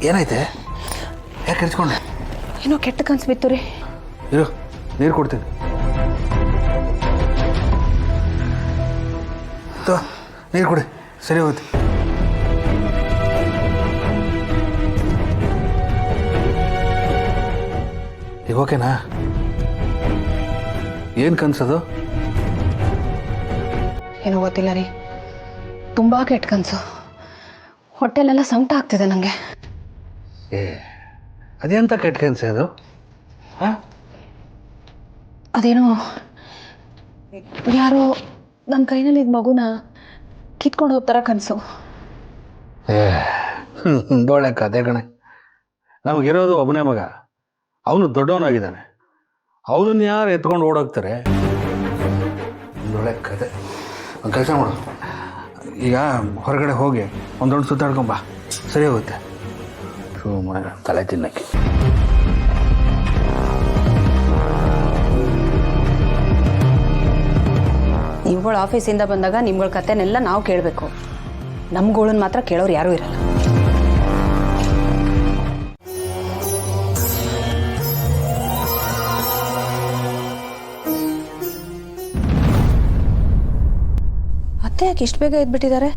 ಏನೈತೆ? ಯಾಕೆ ಕರ್ಚ್ಕೊಂಡೆ? ಏನೋ ಕೆಟ್ಟ ಕನ್ಸು ಬಿತ್ತು ರೀ. ಇರು, ನೀರು ಕೊಡ್ತೀನಿ. ನೀರು ಕೊಡಿ, ಸರಿ ಹೋಗುತ್ತೆ. ಈಗ ಓಕೆನಾ? ಏನು ಕನ್ಸದು? ಏನೋ ಗೊತ್ತಿಲ್ಲ ರೀ, ತುಂಬ ಕೆಟ್ಟ ಕನಸು. ಹೊಟ್ಟೆಲೆಲ್ಲ ಸಂಕಟ ಆಗ್ತಿದೆ ನನಗೆ. ಅದೆಂತ ಕೆಟ್ಟ ಕನಸು ಅದು? ಹಾಂ, ಅದೇನೋ ಯಾರೋ ನನ್ನ ಕೈನಲ್ಲಿ ಇದ್ದ ಮಗುನ ಕಿತ್ಕೊಂಡು ಹೋಗ್ತಾರ ಕನಸು. ಒಳ್ಳೆ ಕತೆ ಕಣೆ. ನಮಗಿರೋದು ಒಬ್ಬನೇ ಮಗ, ಅವನು ದೊಡ್ಡವನಾಗಿದ್ದಾನೆ. ಅವನನ್ನು ಯಾರು ಎತ್ಕೊಂಡು ಓಡೋಗ್ತಾರೆ? ಒಳ್ಳೆ ಕತೆ. ಒಂದು ಕೆಲಸ ಮಾಡು, ಈಗ ಹೊರಗಡೆ ಹೋಗಿ ಒಂದು ದೊಡ್ಡ ಸುತ್ತಾಡ್ಕೊಂಬ, ಸರಿ ಹೋಗುತ್ತೆ. ಸುಮ್ಮನೆ ತಲೆ ತಿನ್ನಕ್ಕೆ. ನೀವುಗಳು ಆಫೀಸಿಂದ ಬಂದಾಗ ನಿಮ್ಗಳ ಕತೆನೆಲ್ಲ ನಾವು ಕೇಳಬೇಕು. ನಮ್ಗಳನ್ನ ಮಾತ್ರ ಕೇಳೋರು ಯಾರೂ ಇರಲ್ಲ. ಅತ್ತೆ ಯಾಕೆ ಇಷ್ಟು ಬೇಗ ಎದ್ಬಿಟ್ಟಿದ್ದಾರೆ?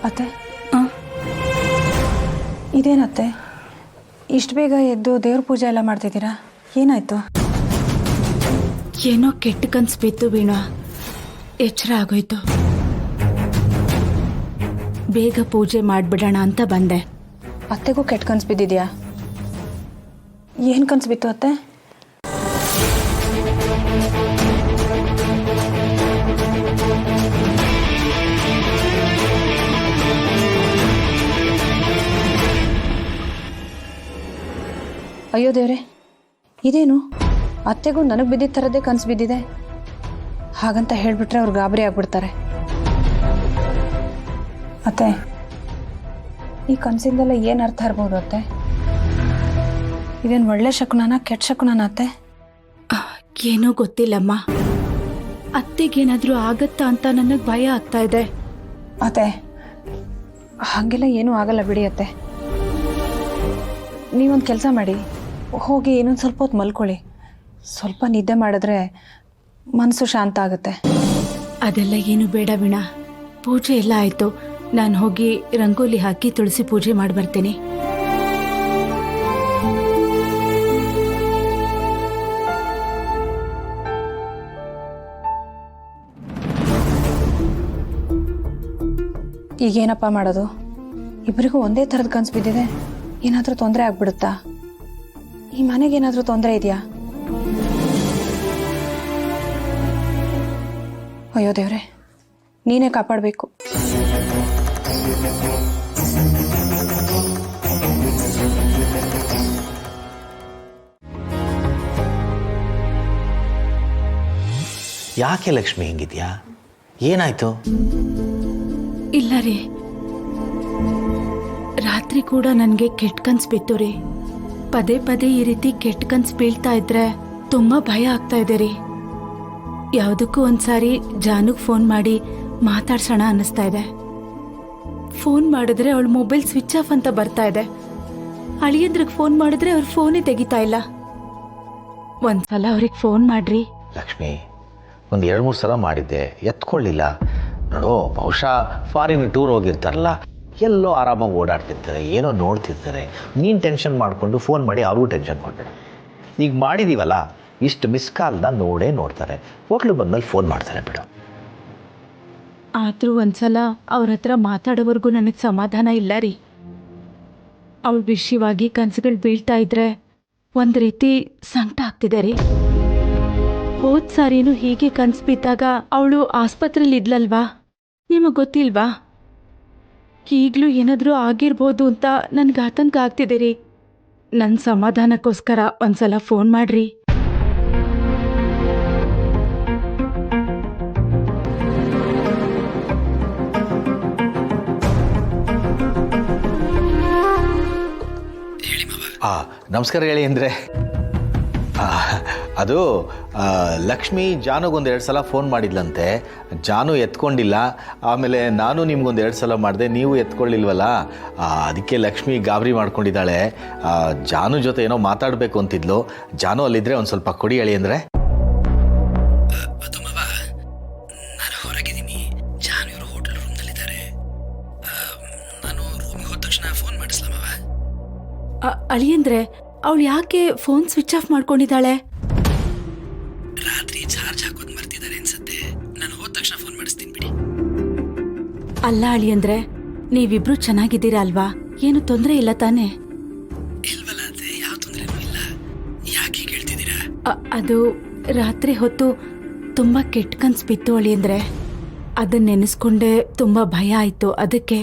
ಅತ್ತೆ, ಇದೇನತ್ತೆ ಇಷ್ಟು ಬೇಗ ಎದ್ದು ದೇವ್ರ ಪೂಜೆ ಎಲ್ಲ ಮಾಡ್ತಿದ್ದೀರಾ? ಏನಾಯ್ತು? ಏನೋ ಕೆಟ್ಟ ಕನ್ಸು ಬಿತ್ತು ವೀಣಾ, ಎಚ್ಚರ ಆಗೋಯ್ತು. ಬೇಗ ಪೂಜೆ ಮಾಡಿಬಿಡೋಣ ಅಂತ ಬಂದೆ. ಅತ್ತೆಗೂ ಕೆಟ್ಟ ಕನ್ಸು ಬಿದ್ದಿದ್ಯಾ? ಏನು ಕನ್ಸು ಬಿತ್ತು ಅತ್ತೆ? ಅಯ್ಯೋ ದೇವ್ರೆ, ಇದೇನು ಅತ್ತೆಗೂ ನನಗೆ ಬಿದ್ದಿದ್ದ ಥರದ್ದೇ ಕನ್ಸು ಬಿದ್ದಿದೆ. ಹಾಗಂತ ಹೇಳಿಬಿಟ್ರೆ ಅವ್ರು ಗಾಬರಿ ಆಗ್ಬಿಡ್ತಾರೆ. ಅತ್ತೆ, ಈ ಕನಸಿಂದೆಲ್ಲ ಏನು ಅರ್ಥ ಇರ್ಬೋದು ಅತ್ತೆ? ಇದೇನು ಒಳ್ಳೆ ಶಕುನನ ಕೆಟ್ಟ ಶಕುನನ ಅತ್ತೆ? ಏನೋ ಗೊತ್ತಿಲ್ಲಮ್ಮ. ಅತ್ತೆಗೇನಾದರೂ ಆಗತ್ತಾ ಅಂತ ನನಗೆ ಭಯ ಆಗ್ತಾ ಇದೆ. ಅತ್ತೆ, ಹಾಗೆಲ್ಲ ಏನೂ ಆಗಲ್ಲ ಬಿಡಿ ಅತ್ತೆ. ನೀವೊಂದು ಕೆಲಸ ಮಾಡಿ, ಹೋಗಿ ಇನ್ನೊಂದು ಸ್ವಲ್ಪ ಹೊತ್ತು ಮಲ್ಕೊಳ್ಳಿ. ಸ್ವಲ್ಪ ನಿದ್ದೆ ಮಾಡಿದ್ರೆ ಮನಸ್ಸು ಶಾಂತ ಆಗುತ್ತೆ. ಅದೆಲ್ಲ ಏನು ಬೇಡ ವೀಣಾ, ಪೂಜೆ ಎಲ್ಲ ಆಯಿತು. ನಾನು ಹೋಗಿ ರಂಗೋಲಿ ಹಾಕಿ ತುಳಸಿ ಪೂಜೆ ಮಾಡಿ ಬರ್ತೀನಿ. ಈಗೇನಪ್ಪ ಮಾಡೋದು? ಇಬ್ಬರಿಗೂ ಒಂದೇ ಥರದ ಕನಸು ಬಿದ್ದಿದೆ. ಏನಾದರೂ ತೊಂದರೆ ಆಗ್ಬಿಡುತ್ತಾ? ಈ ಮನೆಗೇನಾದರೂ ತೊಂದರೆ ಇದೆಯಾ? ಅಯ್ಯೋ ದೇವ್ರೆ, ನೀನೇ ಕಾಪಾಡಬೇಕು. ಯಾಕೆ ಲಕ್ಷ್ಮಿ ಹಿಂಗಿದ್ಯಾ? ಏನಾಯ್ತು? ಇಲ್ಲ ರೀ, ರಾತ್ರಿ ಕೂಡ ನನಗೆ ಕೆಟ್ಟ ಕನ್ಸು ಬಿತ್ತು ರೀ. ಪದೇ ಪದೇ ಈ ರೀತಿ ಕೆಟ್ಟ ಕನ್ಸು ಬೀಳ್ತಾ ಇದ್ರೆ ತುಂಬಾ ಭಯ ಆಗ್ತಾ ಇದೆ ರೀ. ಯಾವುದಕ್ಕೂ ಒಂದ್ಸಾರಿ ಜಾನುಗ್ ಫೋನ್ ಮಾಡಿ ಮಾತಾಡ್ಸೋಣ ಅನ್ನಿಸ್ತಾ ಇದೆ. ಫೋನ್ ಮಾಡಿದ್ರೆ ಅವಳ ಮೊಬೈಲ್ ಸ್ವಿಚ್ ಆಫ್ ಅಂತ ಬರ್ತಾ ಇದೆ. ಅಳಿಯಂದ್ರಿಗೆ ಫೋನ್ ಮಾಡಿದ್ರೆ ಅವ್ರ ಫೋನೇ ತೆಗಿತಾ ಇಲ್ಲ. ಒಂದ್ಸಲ ಅವ್ರಿಗೆ ಫೋನ್ ಮಾಡ್ರಿ. ಲಕ್ಷ್ಮಿ, ಒಂದು 2-3 ಸಲ ಮಾಡಿದ್ದೆ, ಎತ್ಕೊಳ್ಳಿಲ್ಲ. ನೋಡು, ಬಹುಶಃ ಫಾರಿನ್ ಟೂರ್ ಹೋಗಿರ್ತಾರಲ್ಲ, ಎಲ್ಲೋ ಆರಾಮಾಗಿ ಓಡಾಡ್ತಿರ್ತಾರೆ, ಏನೋ ನೋಡ್ತಿರ್ತಾರೆ. ನೀನು ಟೆನ್ಷನ್ ಮಾಡಿಕೊಂಡು ಫೋನ್ ಮಾಡಿ ಅವ್ರಿಗೂ ಟೆನ್ಷನ್ ಕೊಟ್ಟೆ. ಈಗ ಮಾಡಿದೀವಲ್ಲ, ಇಷ್ಟು ಮಿಸ್ ಕಾಲ್ನ ನೋಡೇ ನೋಡ್ತಾರೆ. ಹೋಟ್ಲು ಬಂದ್ಮೇಲೆ ಫೋನ್ ಮಾಡ್ತಾರೆ ಬಿಡು. ಆದರೂ ಒಂದ್ಸಲ ಅವ್ರ ಹತ್ರ ಮಾತಾಡೋವರೆಗೂ ನನಗೆ ಸಮಾಧಾನ ಇಲ್ಲ ರೀ. ಅವಳ ವಿಷಯವಾಗಿ ಕನಸುಗಳು ಬೀಳ್ತಾ ಇದ್ರೆ ಒಂದು ರೀತಿ ಸಂಕಟ ಆಗ್ತಿದೆ ರೀ. ಹೋದ ಸಾರಿನೂ ಹೀಗೆ ಕನಸು ಬಿದ್ದಾಗ ಅವಳು ಆಸ್ಪತ್ರೆಯಲ್ಲಿ ಇದ್ಲಲ್ವಾ, ನಿಮಗೆ ಗೊತ್ತಿಲ್ವಾ? ಈಗಲೂ ಏನಾದರೂ ಆಗಿರ್ಬೋದು ಅಂತ ನನಗೆ ಆತಂಕ ಆಗ್ತಿದೆ ರೀ. ನನ್ನ ಸಮಾಧಾನಕ್ಕೋಸ್ಕರ ಒಂದ್ಸಲ ಫೋನ್ ಮಾಡ್ರಿ. ನಮಸ್ಕಾರ ಹೇಳಿ ಅಂದರೆ ಅದು ಲಕ್ಷ್ಮಿ ಜಾನುಗೊಂದು 2 ಸಲ ಫೋನ್ ಮಾಡಿದ್ಲಂತೆ. ಜಾನು ಎತ್ಕೊಂಡಿಲ್ಲ. ಆಮೇಲೆ ನಾನು ನಿಮ್ಗೊಂದು 2 ಸಲ ಮಾಡಿದೆ, ನೀವು ಎತ್ಕೊಳ್ಳಿಲ್ವಲ್ಲ. ಅದಕ್ಕೆ ಲಕ್ಷ್ಮಿ ಗಾಬರಿ ಮಾಡ್ಕೊಂಡಿದ್ದಾಳೆ. ಜಾನು ಜೊತೆ ಏನೋ ಮಾತಾಡಬೇಕು ಅಂತಿದ್ಲು. ಜಾನು ಅಲ್ಲಿದ್ದರೆ ಒಂದು ಸ್ವಲ್ಪ ಕೊಡಿ ಹೇಳಿ ಅಂದರೆ. ನಾನು ಹೊರಗಿದ್ದೀನಿ, ಜಾನು ಇವರು ಹೋಟೆಲ್ ರೂಮ್ನಲ್ಲಿದ್ದಾರೆ. ನಾನು ರೂಮಿಗೆ ಹೋದ ತಕ್ಷಣ ಫೋನ್ ಮಾಡಿಸ್ಲಮ್ಮವ. ಅಳಿಯಂದ್ರೆ ಅವಳು ಯಾಕೆ ಫೋನ್ ಸ್ವಿಚ್ ಆಫ್ ಮಾಡ್ಕೊಂಡಿದ್ದಾಳೆ? ರಾತ್ರಿ ಚಾರ್ಜ್ ಹಾಕೋದು ಮರ್ತಿದ್ದಾರೆ ಅನ್ಸುತ್ತೆ. ನಾನು ಹೋದ ತಕ್ಷಣ ಫೋನ್ ಮಾಡಿಸ್ತೀನಿ ಬಿಡಿ. ಅಲ್ಲ ಅಳಿಯಂದ್ರೆ, ನೀವಿಬ್ರು ಚೆನ್ನಾಗಿದ್ದೀರಾ ಅಲ್ವಾ? ಏನು ತೊಂದರೆ ಇಲ್ಲ ತಾನೇ? ಇಲ್ವಲ್ಲ ಅತ್ತೆ, ಯಾವ ತೊಂದರೆನೂ ಇಲ್ಲ. ಯಾಕೆ ಕೇಳ್ತಿದ್ದೀರಾ? ಅದು ರಾತ್ರಿ ಹೊತ್ತು ತುಂಬಾ ಕೆಟ್ಟ ಕನ್ಸು ಬಿತ್ತು ಅಳಿಯಂದ್ರೆ. ಅದನ್ನ ನೆನೆಸ್ಕೊಂಡೆ ತುಂಬಾ ಭಯ ಆಯ್ತು. ಅದಕ್ಕೆ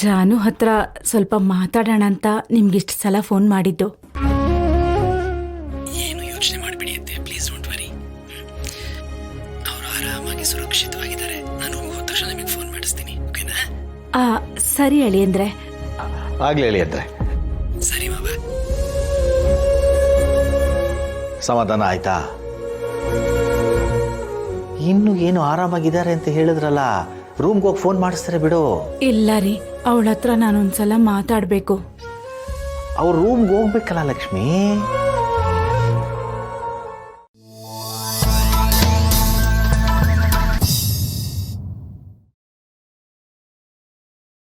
ಜಾನು ಹತ್ರ ಸ್ವಲ್ಪ ಮಾತಾಡೋಣ ಅಂತ ನಿಮ್ಗಿಷ್ಟು ಸಲ ಫೋನ್ ಮಾಡಿದ್ದು. ಏನು ಯೋಚನೆ ಮಾಡಿಬಿಡಿ ಅತ್ತೆ, ಪ್ಲೀಸ್ ಡೋಂಟ್ ವರಿ. ಅವರು ಆರಾಮಾಗಿ ಸುರಕ್ಷಿತವಾಗಿದ್ದಾರೆ. ನಾನು ಹೋದ ತಕ್ಷಣ ನಿಮಗೆ ಫೋನ್ ಮಾಡಿಸ್ತೀನಿ, ಓಕೆನಾ? ಸರಿ ಅಳಿಯಂದ್ರೆ. ಆಗಲಿ ಹೇಳಿ ಅಂದರೆ. ಸರಿ ಮಾವ. ಸಮಾಧಾನ ಆಯ್ತಾ? ಇನ್ನು ಏನು ಆರಾಮಾಗಿದ್ದಾರೆ ಅಂತ ಹೇಳಿದ್ರಲ್ಲ, ರೂಮ್ಗೆ ಹೋಗಿ ಫೋನ್ ಮಾಡಿಸ್ತಾರೆ ಬಿಡು. ಇಲ್ಲ ರೀ, ಅವಳ ಹತ್ರ ನಾನೊಂದ್ಸಲ ಮಾತಾಡಬೇಕು. ಅವ್ರ ರೂಮ್ಗೆ ಹೋಗ್ಬೇಕಲ್ಲ ಲಕ್ಷ್ಮಿ.